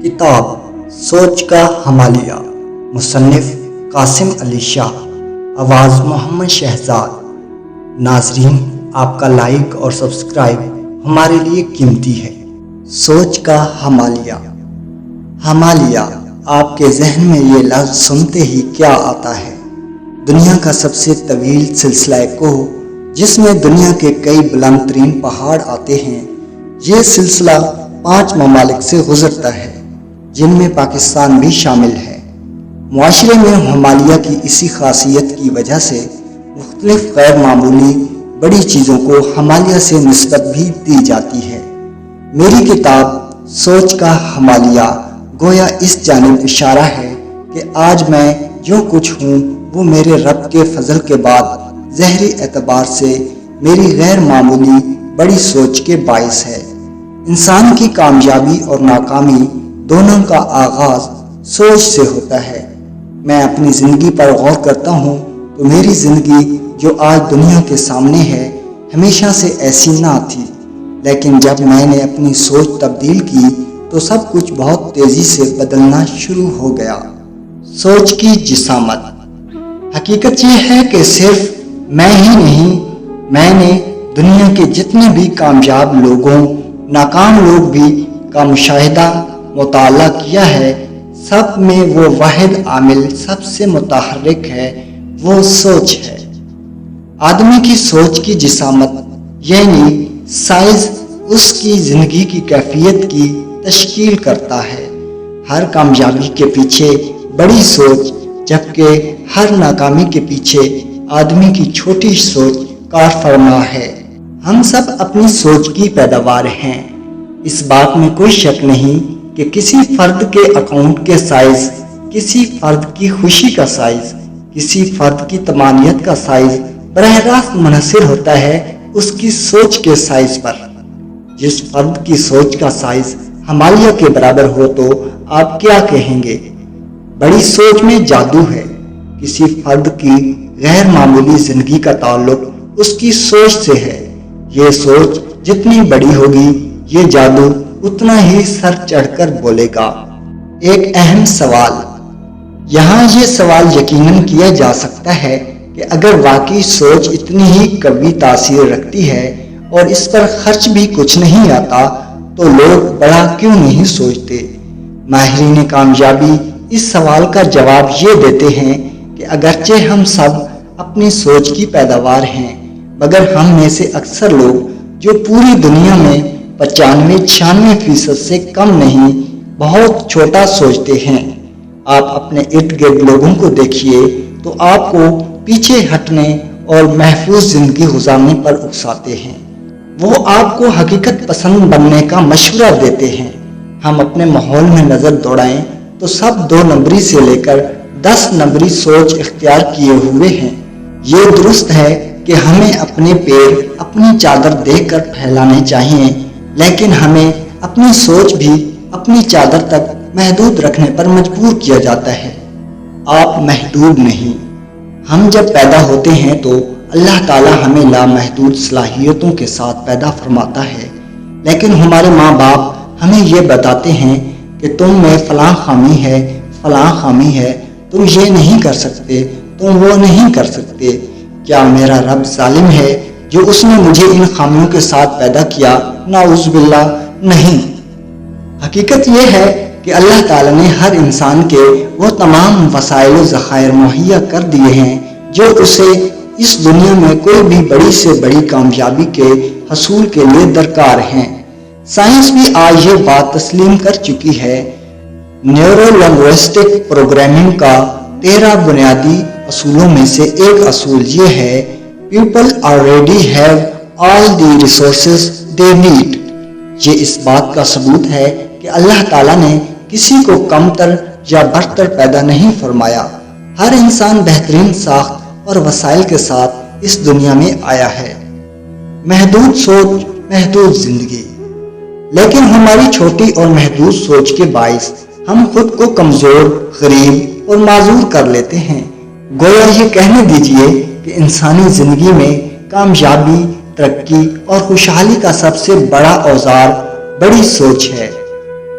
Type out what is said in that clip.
کتاب سوچ کا ہمالیہ، مصنف قاسم علی شاہ، آواز محمد شہزاد۔ ناظرین، آپ کا لائک اور سبسکرائب ہمارے لیے قیمتی ہے۔ سوچ کا ہمالیہ۔ ہمالیہ، آپ کے ذہن میں یہ لفظ سنتے ہی کیا آتا ہے؟ دنیا کا سب سے طویل سلسلہ کوہ، جس میں دنیا کے کئی بلند ترین پہاڑ آتے ہیں۔ یہ سلسلہ 5 ممالک سے گزرتا ہے، جن میں پاکستان بھی شامل ہے۔ معاشرے میں ہمالیہ کی اسی خاصیت کی وجہ سے مختلف غیر معمولی بڑی چیزوں کو ہمالیہ سے نسبت بھی دی جاتی ہے۔ میری کتاب سوچ کا ہمالیہ گویا اس جانب اشارہ ہے کہ آج میں جو کچھ ہوں وہ میرے رب کے فضل کے بعد ظاہری اعتبار سے میری غیر معمولی بڑی سوچ کے باعث ہے۔ انسان کی کامیابی اور ناکامی دونوں کا آغاز سوچ سے ہوتا ہے۔ میں اپنی زندگی پر غور کرتا ہوں تو میری زندگی جو آج دنیا کے سامنے ہے ہمیشہ سے ایسی نہ تھی، لیکن جب میں نے اپنی سوچ تبدیل کی تو سب کچھ بہت تیزی سے بدلنا شروع ہو گیا۔ سوچ کی جسامت۔ حقیقت یہ ہے کہ صرف میں ہی نہیں، میں نے دنیا کے جتنے بھی کامیاب لوگوں، ناکام لوگ بھی کا مشاہدہ مطالعہ کیا ہے، سب میں وہ واحد عامل سب سے متحرک ہے، وہ سوچ ہے۔ آدمی کی سوچ کی جسامت یعنی سائز اس کی زندگی کی کیفیت کی تشکیل کرتا ہے۔ ہر کامیابی کے پیچھے بڑی سوچ، جبکہ ہر ناکامی کے پیچھے آدمی کی چھوٹی سوچ کار فرما ہے۔ ہم سب اپنی سوچ کی پیداوار ہیں۔ اس بات میں کوئی شک نہیں کہ کسی فرد کے اکاؤنٹ کے سائز، کسی فرد کی خوشی کا سائز، کسی فرد کی طمانینت کا سائز براہ راست منحصر ہوتا ہے اس کی سوچ کے سائز پر۔ جس فرد کی سوچ کا سائز ہمالیہ کے برابر ہو تو آپ کیا کہیں گے؟ بڑی سوچ میں جادو ہے۔ کسی فرد کی غیر معمولی زندگی کا تعلق اس کی سوچ سے ہے۔ یہ سوچ جتنی بڑی ہوگی، یہ جادو اتنا ہی سر چڑھ کر بولے گا۔ ایک اہم سوال۔ یہاں یہ سوال یقیناً کیا جا سکتا ہے کہ اگر واقعی سوچ اتنی ہی قوی تاثیر رکھتی ہے اور اس پر خرچ بھی کچھ نہیں آتا تو لوگ بڑا کیوں نہیں سوچتے؟ ماہرین کامیابی اس سوال کا جواب یہ دیتے ہیں کہ اگرچہ ہم سب اپنی سوچ کی پیداوار ہیں، مگر ہم میں سے اکثر لوگ جو پوری دنیا میں 95-96% سے کم نہیں، بہت چھوٹا سوچتے ہیں۔ آپ اپنے ارد گرد لوگوں کو دیکھیے تو آپ کو پیچھے ہٹنے اور محفوظ زندگی گزارنے پر اکساتے ہیں۔ وہ آپ کو حقیقت پسند بننے کا مشورہ دیتے ہیں۔ ہم اپنے ماحول میں نظر دوڑائیں تو سب 2 نمبری سے لے کر 10 نمبری سوچ اختیار کیے ہوئے ہیں۔ یہ درست ہے کہ ہمیں اپنے پیر اپنی چادر دیکھ کر پھیلانے چاہیے، لیکن ہمیں اپنی سوچ بھی اپنی چادر تک محدود رکھنے پر مجبور کیا جاتا ہے۔ آپ محدود نہیں۔ ہم جب پیدا ہوتے ہیں تو اللہ تعالیٰ ہمیں لامحدود صلاحیتوں کے ساتھ پیدا فرماتا ہے، لیکن ہمارے ماں باپ ہمیں یہ بتاتے ہیں کہ تم میں فلاں خامی ہے، فلاں خامی ہے، تم یہ نہیں کر سکتے، تم وہ نہیں کر سکتے۔ کیا میرا رب ظالم ہے جو اس نے مجھے ان خامیوں کے ساتھ پیدا کیا؟ نعوذ باللہ، نہیں۔ حقیقت یہ ہے کہ اللہ تعالیٰ نے ہر انسان کے وہ تمام وسائل و ذخائر مہیا کر دیے ہیں جو اسے اس دنیا میں کوئی بھی بڑی سے بڑی کامیابی کے حصول کے لیے درکار ہیں۔ سائنس بھی آج یہ بات تسلیم کر چکی ہے۔ نیورو لنگوسٹک پروگرامنگ کا 13 بنیادی اصولوں میں سے ایک اصول یہ ہے: people already have all the resources they need۔ یہ اس بات کا ثبوت ہے کہ اللہ تعالیٰ نے کسی کو کمتر یا برتر پیدا نہیں فرمایا۔ ہر انسان بہترین ساخت اور وسائل کے ساتھ اس دنیا میں آیا ہے۔ محدود سوچ، محدود زندگی۔ لیکن ہماری چھوٹی اور محدود سوچ کے باعث ہم خود کو کمزور، غریب اور معذور کر لیتے ہیں۔ گویا یہ کہنے دیجئے کہ انسانی زندگی میں کامیابی، ترقی اور خوشحالی کا سب سے بڑا اوزار بڑی سوچ ہے۔